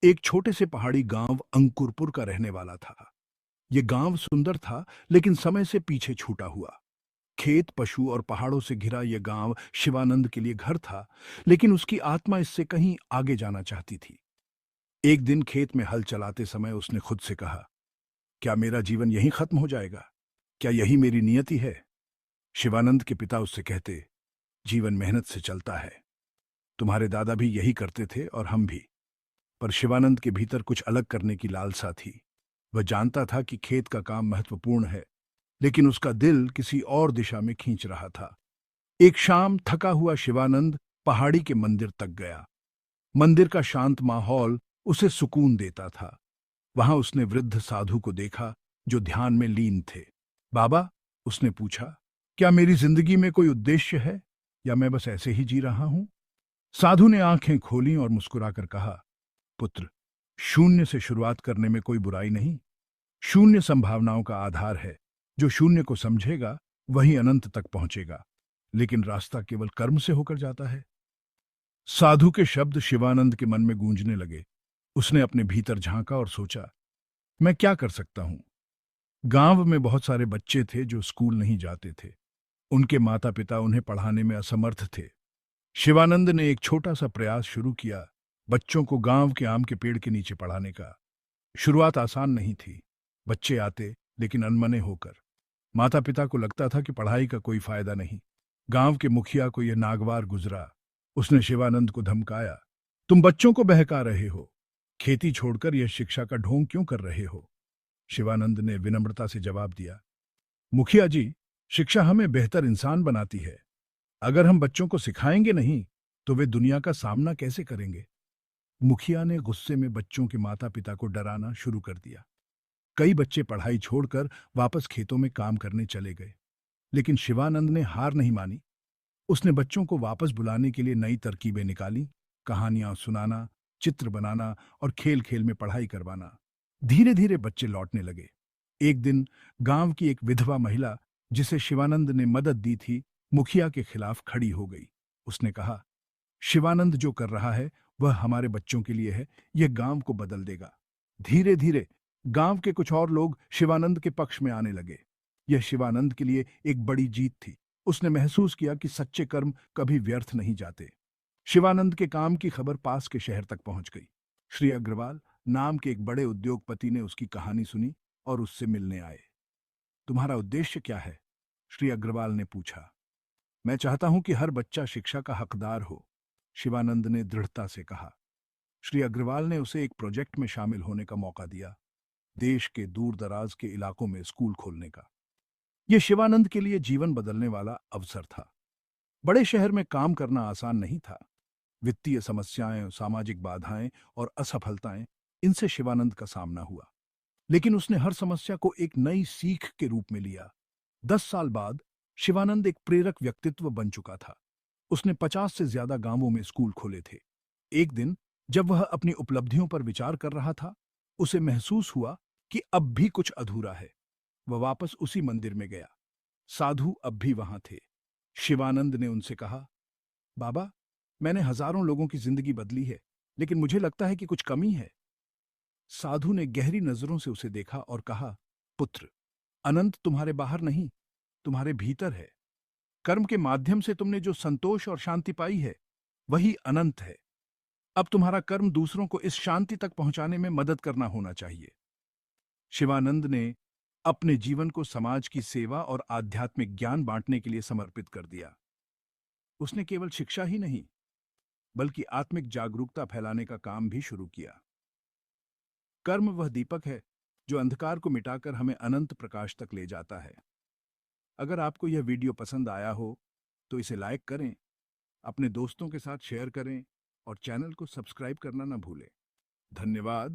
एक छोटे से पहाड़ी गांव अंकुरपुर का रहने वाला था। ये गांव सुंदर था, लेकिन समय से पीछे छूटा हुआ। खेत, पशु और पहाड़ों से घिरा यह गांव शिवानंद के लिए घर था, लेकिन उसकी आत्मा इससे कहीं आगे जाना चाहती थी। एक दिन खेत में हल चलाते समय उसने खुद से कहा, क्या मेरा जीवन यहीं खत्म हो जाएगा? क्या यही मेरी नियति है? शिवानंद के पिता उससे कहते, जीवन मेहनत से चलता है। तुम्हारे दादा भी यही करते थे और हम भी। पर शिवानंद के भीतर कुछ अलग करने की लालसा थी। वह जानता था कि खेत का काम महत्वपूर्ण है, लेकिन उसका दिल किसी और दिशा में खींच रहा था। एक शाम थका हुआ शिवानंद पहाड़ी के मंदिर तक गया। मंदिर का शांत माहौल उसे सुकून देता था। वहां उसने वृद्ध साधु को देखा, जो ध्यान में लीन थे। बाबा, उसने पूछा, क्या मेरी जिंदगी में कोई उद्देश्य है, या मैं बस ऐसे ही जी रहा हूं? साधु ने आंखें खोलीं और मुस्कुराकर कहा, पुत्र, शून्य से शुरुआत करने में कोई बुराई नहीं। शून्य संभावनाओं का आधार है। जो शून्य को समझेगा वही अनंत तक पहुंचेगा। लेकिन रास्ता केवल कर्म से होकर जाता है। साधु के शब्द शिवानंद के मन में गूंजने लगे। उसने अपने भीतर झांका और सोचा, मैं क्या कर सकता हूं? गांव में बहुत सारे बच्चे थे जो स्कूल नहीं जाते थे। उनके माता पिता उन्हें पढ़ाने में असमर्थ थे। शिवानंद ने एक छोटा सा प्रयास शुरू किया, बच्चों को गांव के आम के पेड़ के नीचे पढ़ाने का। शुरुआत आसान नहीं थी। बच्चे आते, लेकिन अनमने होकर। माता पिता को लगता था कि पढ़ाई का कोई फायदा नहीं। गांव के मुखिया को यह नागवार गुजरा। उसने शिवानंद को धमकाया, तुम बच्चों को बहका रहे हो। खेती छोड़कर यह शिक्षा का ढोंग क्यों कर रहे हो? शिवानंद ने विनम्रता से जवाब दिया, मुखिया जी, शिक्षा हमें बेहतर इंसान बनाती है। अगर हम बच्चों को सिखाएंगे नहीं, तो वे दुनिया का सामना कैसे करेंगे? मुखिया ने गुस्से में बच्चों के माता पिता को डराना शुरू कर दिया। कई बच्चे पढ़ाई छोड़कर वापस खेतों में काम करने चले गए। लेकिन शिवानंद ने हार नहीं मानी। उसने बच्चों को वापस बुलाने के लिए नई तरकीबें निकाली। कहानियां सुनाना, चित्र बनाना और खेल खेल में पढ़ाई करवाना। धीरे धीरे बच्चे लौटने लगे। एक दिन गांव की एक विधवा महिला, जिसे शिवानंद ने मदद दी थी, मुखिया के खिलाफ खड़ी हो गई। उसने कहा, शिवानंद जो कर रहा है वह हमारे बच्चों के लिए है। यह गांव को बदल देगा। धीरे धीरे गांव के कुछ और लोग शिवानंद के पक्ष में आने लगे। यह शिवानंद के लिए एक बड़ी जीत थी। उसने महसूस किया कि सच्चे कर्म कभी व्यर्थ नहीं जाते। शिवानंद के काम की खबर पास के शहर तक पहुंच गई। श्री अग्रवाल नाम के एक बड़े उद्योगपति ने उसकी कहानी सुनी और उससे मिलने आए। तुम्हारा उद्देश्य क्या है? श्री अग्रवाल ने पूछा। मैं चाहता हूं कि हर बच्चा शिक्षा का हकदार हो, शिवानंद ने दृढ़ता से कहा। श्री अग्रवाल ने उसे एक प्रोजेक्ट में शामिल होने का मौका दिया, देश के दूर दराज के इलाकों में स्कूल खोलने का। यह शिवानंद के लिए जीवन बदलने वाला अवसर था। बड़े शहर में काम करना आसान नहीं था। वित्तीय समस्याएं, सामाजिक बाधाएं और असफलताएं, इनसे शिवानंद का सामना हुआ। लेकिन उसने हर समस्या को एक नई सीख के रूप में लिया। 10 साल बाद शिवानंद एक प्रेरक व्यक्तित्व बन चुका था। उसने 50 से ज्यादा गांवों में स्कूल खोले थे। एक दिन जब वह अपनी उपलब्धियों पर विचार कर रहा था, उसे महसूस हुआ कि अब भी कुछ अधूरा है। वह वापस उसी मंदिर में गया। साधु अब भी वहां थे। शिवानंद ने उनसे कहा, बाबा, मैंने हजारों लोगों की जिंदगी बदली है, लेकिन मुझे लगता है कि कुछ कमी है। साधु ने गहरी नजरों से उसे देखा और कहा, पुत्र, अनंत तुम्हारे बाहर नहीं, तुम्हारे भीतर है। कर्म के माध्यम से तुमने जो संतोष और शांति पाई है, वही अनंत है। अब तुम्हारा कर्म दूसरों को इस शांति तक पहुंचाने में मदद करना होना चाहिए। शिवानंद ने अपने जीवन को समाज की सेवा और आध्यात्मिक ज्ञान बांटने के लिए समर्पित कर दिया। उसने केवल शिक्षा ही नहीं, बल्कि आत्मिक जागरूकता फैलाने का काम भी शुरू किया। कर्म वह दीपक है जो अंधकार को मिटाकर हमें अनंत प्रकाश तक ले जाता है। अगर आपको यह वीडियो पसंद आया हो, तो इसे लाइक करें, अपने दोस्तों के साथ शेयर करें और चैनल को सब्सक्राइब करना न भूलें। धन्यवाद।